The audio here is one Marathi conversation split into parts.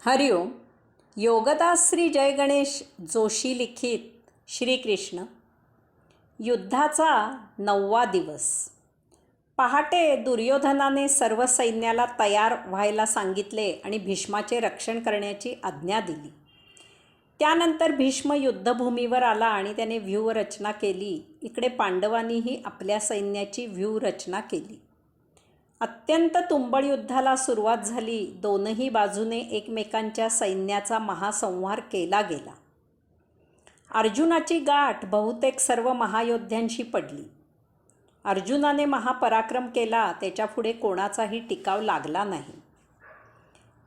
हरिओम. योगदास श्री जय गणेश जोशी लिखित श्रीकृष्ण. युद्धाचा 9वा दिवस. पहाटे दुर्योधनाने सर्व सैन्याला तयार व्हायला सांगितले आणि भीष्माचे रक्षण करण्याची आज्ञा दिली. त्यानंतर भीष्म युद्धभूमीवर आला आणि त्याने व्यूहरचना केली. इकडे पांडवांनीही आपल्या सैन्याची व्यूहरचना केली. अत्यंत तुंबळ युद्धाला सुरुवात झाली. दोनही बाजूने एकमेकांच्या सैन्याचा महासंहार केला गेला. अर्जुनाची गाठ बहुतेक सर्व महायोद्ध्यांशी पडली. अर्जुनाने महापराक्रम केला. त्याच्यापुढे कोणाचाही टिकाव लागला नाही.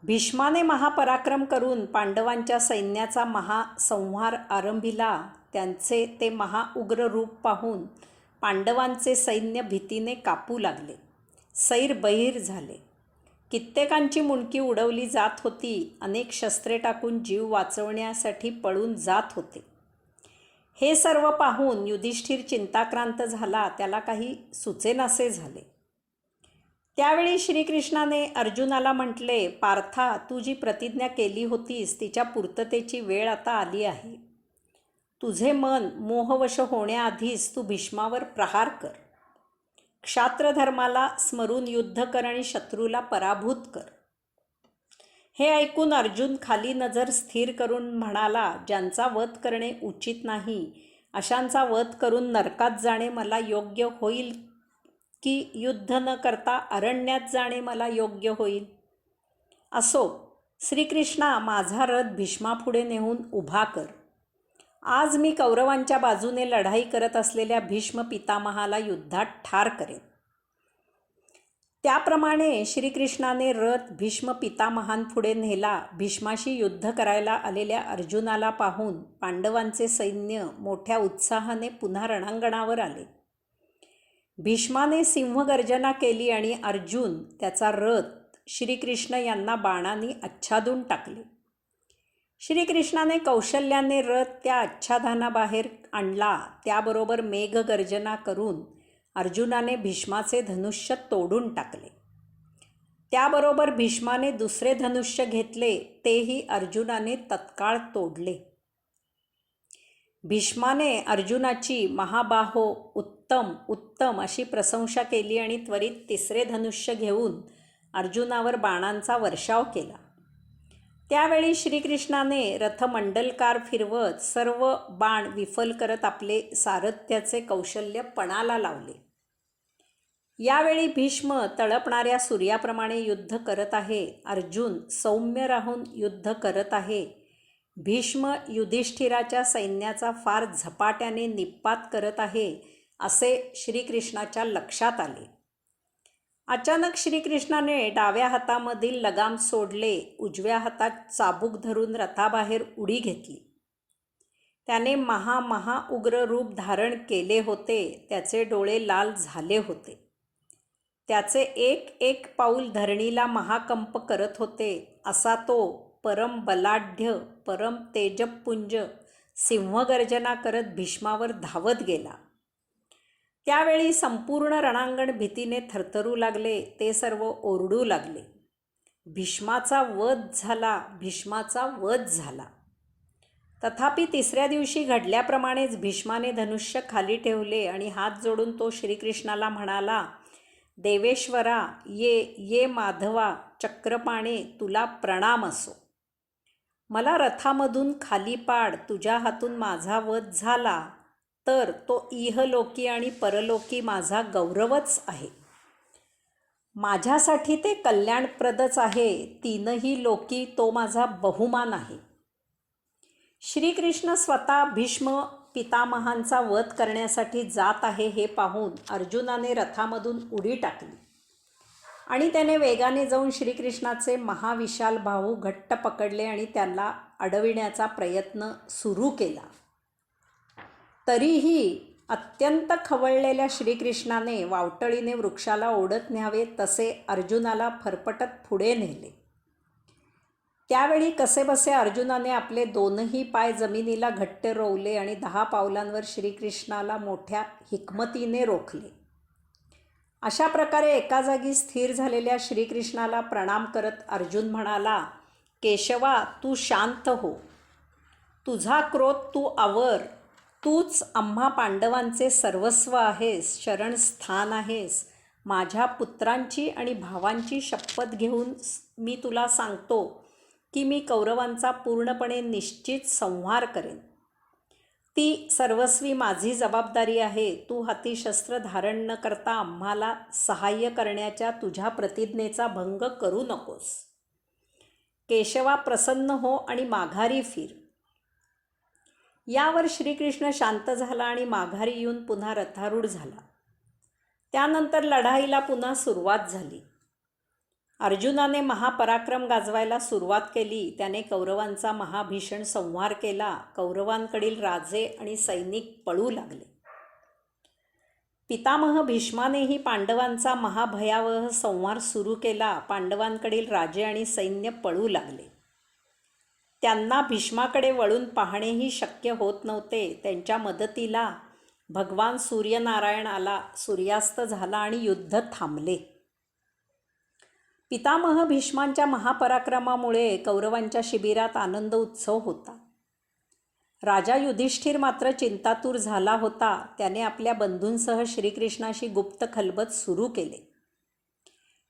भीष्माने महापराक्रम करून पांडवांच्या सैन्याचा महासंहार आरंभिला. त्यांचे ते महाउग्र रूप पाहून पांडवांचे सैन्य भीतीने कापू लागले. सैरबैर झाले. कित्येकांची मुंडकी उडवली जात होती. अनेक शस्त्रे टाकून जीव वाचवण्यासाठी पळून जात होते. हे सर्व पाहून युधिष्ठिर चिंताक्रांत झाला. त्याला काही सुचेनासे झाले. त्यावेळी श्रीकृष्णाने अर्जुनाला म्हटले, पार्था, तू जी प्रतिज्ञा केली होतीस तिच्या पूर्ततेची वेळ आता आली आहे. तुझे मन मोहवश होण्याआधीच तू भीष्मावर प्रहार कर. क्षात्रधर्माला स्मरून युद्ध कर आणि शत्रूला पराभूत कर. हे ऐकून अर्जुन खाली नजर स्थिर करून म्हणाला, ज्यांचा वध करणे उचित नाही अशांचा वध करून नरकात जाणे मला योग्य होईल की युद्ध न करता अरण्यात जाणे मला योग्य होईल? असो, श्रीकृष्णा, माझा रथ भीष्मापुढे नेऊन उभा कर. आज मी कौरवांच्या बाजूने लढाई करत असलेल्या भीष्म पितामहाला युद्धात ठार करेन. त्याप्रमाणे श्रीकृष्णाने रथ भीष्म पितामहांपुढे नेला. भीष्माशी युद्ध करायला आलेल्या अर्जुनाला पाहून पांडवांचे सैन्य मोठ्या उत्साहाने पुन्हा रणांगणावर आले. भीष्माने सिंहगर्जना केली आणि अर्जुन त्याचा रथ श्रीकृष्ण यांना बाणांनी आच्छादून टाकले. श्रीकृष्णाने कौशल्याने रथ त्या आच्छादनाबाहेर आणला. त्याबरोबर मेघगर्जना करून अर्जुनाने भीष्माचे धनुष्य तोडून टाकले. त्याबरोबर भीष्माने दुसरे धनुष्य घेतले. तेही अर्जुनाने तत्काळ तोडले. भीष्माने अर्जुनाची महाबाहो, उत्तम उत्तम अशी प्रशंसा केली आणि त्वरित तिसरे धनुष्य घेऊन अर्जुनावर बाणांचा वर्षाव केला. त्यावेळी श्रीकृष्णाने रथमंडलकार फिरवत सर्व बाण विफल करत आपले सारथ्याचे कौशल्य पणाला लावले. यावेळी भीष्म तळपणाऱ्या सूर्याप्रमाणे युद्ध करत आहे. अर्जुन सौम्य राहून युद्ध करत आहे. भीष्म युधिष्ठिराच्या सैन्याचा फार झपाट्याने निपात करत आहे असे श्रीकृष्णाच्या लक्षात आले. अचानक श्रीकृष्णाने डाव्या हातामधील लगाम सोडले. उजव्या हातात चाबूक धरून रथाबाहेर उडी घेतली. त्याने उग्र रूप धारण केले होते. त्याचे डोळे लाल झाले होते. त्याचे एक एक पाऊल धरणीला महाकंप करत होते. असा तो परम बलाढ्य, परम तेजपुंज सिंहगर्जना करत भीष्मावर धावत गेला. त्यावेळी संपूर्ण रणांगण भीतीने थरथरू लागले. ते सर्व ओरडू लागले, भीष्माचा वध झाला, भीष्माचा वध झाला. तथापि तिसऱ्या दिवशी घडल्याप्रमाणेच भीष्माने धनुष्य खाली ठेवले आणि हात जोडून तो श्रीकृष्णाला म्हणाला, देवेश्वरा, ये माधवा, चक्रपाणे, तुला प्रणाम असो. मला रथामधून खाली पाड. तुझ्या हातून माझा वध झाला तर तो इहलोकी आणि परलोकी माझा गौरवच आहे. माझ्यासाठी ते कल्याणप्रदच आहे. तीनही लोकी तो माझा बहुमान आहे. श्रीकृष्ण स्वतः भीष्म पितामहांचा वध करण्यासाठी जात आहे हे पाहून अर्जुनाने रथामधून उडी टाकली आणि त्याने वेगाने जाऊन श्रीकृष्णाचे महाविशाल बाहू घट्ट पकडले आणि त्याला अडविण्याचा प्रयत्न सुरू केला. तरीही अत्यंत खवळलेल्या श्रीकृष्णाने वावटळीने वृक्षाला ओढत न्यावे तसे अर्जुनाला फरफटत पुढे नेले. त्यावेळी कसेबसे अर्जुनाने आपले दोनही पाय जमिनीला घट्ट रोवले आणि 10 पावलांवर श्रीकृष्णाला मोठ्या हिकमतीने रोखले. अशा प्रकारे एका जागी स्थिर झालेल्या श्रीकृष्णाला प्रणाम करत अर्जुन म्हणाला, केशवा, तू शांत हो. तुझा क्रोध तू आवर. तूच आम्हा पांडवांचे सर्वस्व आहेस, शरणस्थान आहेस. माझ्या पुत्रांची आणि भावांची शपथ घेऊन मी तुला सांगतो की मी कौरवांचा पूर्णपणे निश्चित संहार करेन. ती सर्वस्वी माझी जबाबदारी आहे. तू हाती शस्त्र धारण न करता आम्हाला सहाय्य करण्याच्या तुझ्या प्रतिज्ञेचा भंग करू नकोस. केशवा, प्रसन्न हो आणि माघारी फिर. यावर श्रीकृष्ण शांत झाला आणि माघारी येऊन पुन्हा रथारूढ झाला. त्यानंतर लढाईला पुन्हा सुरुवात झाली. अर्जुनाने महापराक्रम गाजवायला सुरुवात केली. त्याने कौरवांचा महाभीषण संहार केला. कौरवांकडील राजे आणि सैनिक पळू लागले. पितामह भीष्मानेही पांडवांचा महाभयावह संहार सुरू केला. पांडवांकडील राजे आणि सैन्य पळू लागले. त्यांना भीष्माकडे वळून पाहणेही शक्य होत नव्हते. त्यांच्या मदतीला भगवान सूर्यनारायण आला. सूर्यास्त झाला आणि युद्ध थांबले. पितामह भीष्मांच्या महापराक्रमामुळे कौरवांच्या शिबिरात आनंद उत्सव होता. राजा युधिष्ठिर मात्र चिंतातूर झाला होता. त्याने आपल्या बंधूंसह श्रीकृष्णाशी गुप्त खलबत सुरू केले.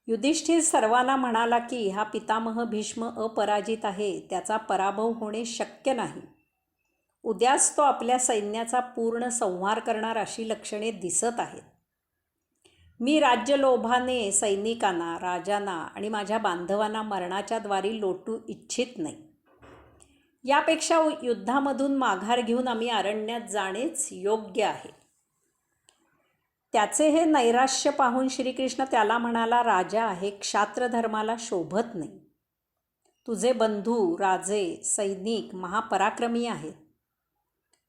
युधिष्ठिर सर्वांना म्हणाला की हा पितामह भीष्म अपराजित आहे. त्याचा पराभव होणे शक्य नाही. उद्याच तो आपल्या सैन्याचा पूर्ण संहार करणार अशी लक्षणे दिसत आहेत. मी राज्यलोभाने सैनिकांना, राजांना आणि माझ्या बांधवांना मरणाच्या द्वारी लोटू इच्छित नाही. यापेक्षा युद्धामधून माघार घेऊन आम्ही अरण्यात जाणेच योग्य आहे. त्याचे हे नैराश्य पाहून श्रीकृष्ण त्याला म्हणाला, राजा, हे क्षात्रधर्माला शोभत नाही. तुझे बंधू, राजे, सैनिक महापराक्रमी आहेत.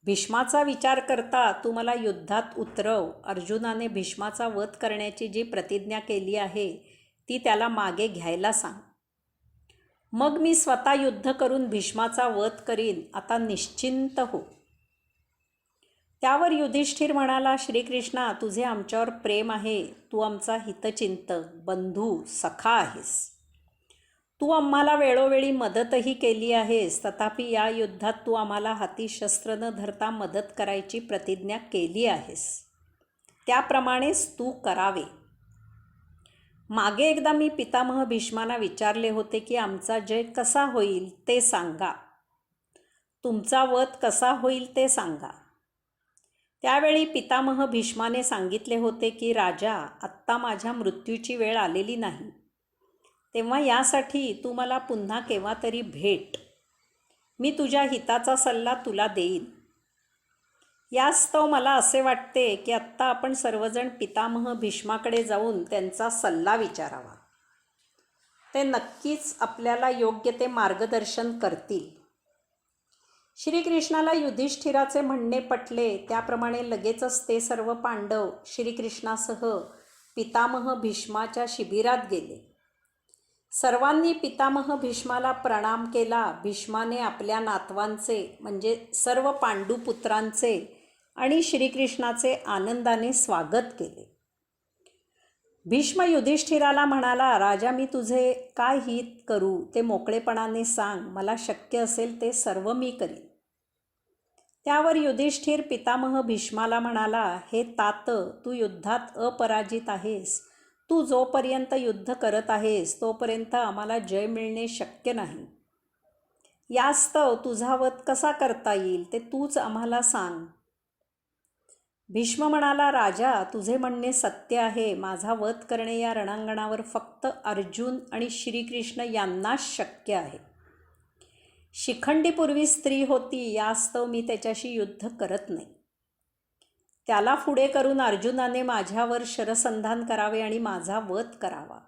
भीष्माचा विचार करता तू मला युद्धात उतरव. अर्जुनाने भीष्माचा वध करण्याची जी प्रतिज्ञा केली आहे ती त्याला मागे घ्यायला सांग. मग मी स्वतः युद्ध करून भीष्माचा वध करीन. आता निश्चिंत हो. त्यावर युधिष्ठिर म्हणाला, श्रीकृष्णा, तुझे आमच्यावर प्रेम आहे. तू आमचा हितचिंतक, बंधू, सखा आहेस. तू आम्हाला वेळोवेळी मदतही केली आहेस. तथापि या युद्धात तू आम्हाला हाती शस्त्र न धरता मदत करायची प्रतिज्ञा केली आहेस. त्याप्रमाणेच तू करावे. मागे एकदा मी पितामह भीष्मांना विचारले होते की आमचा जय कसा होईल ते सांगा. तुमचा वध कसा होईल ते सांगा. त्यावेळी पितामह भीष्माने सांगितले होते की राजा, आत्ता माझ्या मृत्यूची वेळ आलेली नाही. तेव्हा यासाठी तू मला पुन्हा केव्हा तरी भेट. मी तुझ्या हिताचा सल्ला तुला देईन. यास्तव मला असे वाटते की आत्ता आपण सर्वजण पितामह भीष्माकडे जाऊन त्यांचा सल्ला विचारावा. ते नक्कीच आपल्याला योग्य ते मार्गदर्शन करतील. श्रीकृष्णाला युधिष्ठिराचे म्हणणे पटले. त्याप्रमाणे लगेचच ते सर्व पांडव श्रीकृष्णासह पितामह भीष्माच्या शिबिरात गेले. सर्वांनी पितामह भीष्माला प्रणाम केला. भीष्माने आपल्या नातवांचे म्हणजे सर्व पांडुपुत्रांचे आणि श्रीकृष्णाचे आनंदाने स्वागत केले. भीष्म युधिष्ठिराला म्हणाला, राजा, मी तुझे काय हित करू ते मोकळेपणाने सांग. मला शक्य असेल ते सर्व मी करीन. त्यावर युधिष्ठिर पितामह भीष्माला म्हणाला, हे तात, तू युद्धात अपराजित आहेस. तू जोपर्यंत युद्ध करत आहेस तोपर्यंत आम्हाला जय मिळणे शक्य नाही. यास्तव तुझा वध कसा करता येईल ते तूच आम्हाला सांग. भीष्म म्हणाला, राजा, तुझे म्हणणे सत्य आहे. माझा वध करणे या रणांगणावर फक्त अर्जुन आणि श्रीकृष्ण यांनाच शक्य आहे. शिखंडीपूर्वी स्त्री होती. यास्तव मी त्याच्याशी युद्ध करत नाही. त्याला पुढे करून अर्जुनाने माझ्यावर शरसंधान करावे आणि माझा वध करावा.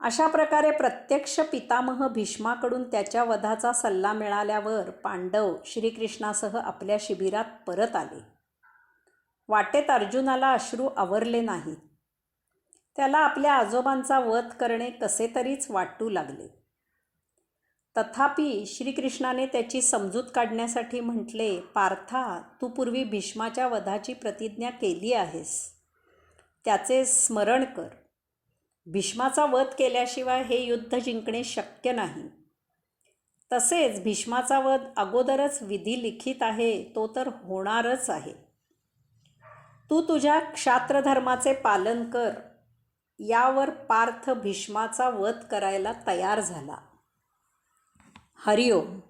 अशा प्रकारे प्रत्यक्ष पितामह भीष्माकडून त्याच्या वधाचा सल्ला मिळाल्यावर पांडव श्रीकृष्णासह आपल्या शिबिरात परत आले. वाटेत अर्जुनाला अश्रू आवरले नाहीत. त्याला आपल्या आजोबांचा वध करणे कसे तरीच वाटू लागले. तथापि श्रीकृष्णाने त्याची समजूत काढण्यासाठी म्हटले, पार्था, तू पूर्वी भीष्माच्या वधाची प्रतिज्ञा केली आहेस. त्याचे स्मरण कर. भीष्माचा वध केल्याशिवाय हे युद्ध जिंकणे शक्य नाही. तसेच भीष्माचा वध अगोदरच विधी लिखित आहे, तो तर होणारच आहे. तू तुझ्या क्षात्रधर्माचे पालन कर. यावर पार्थ भीष्माचा वध करायला तयार झाला. हरिओम.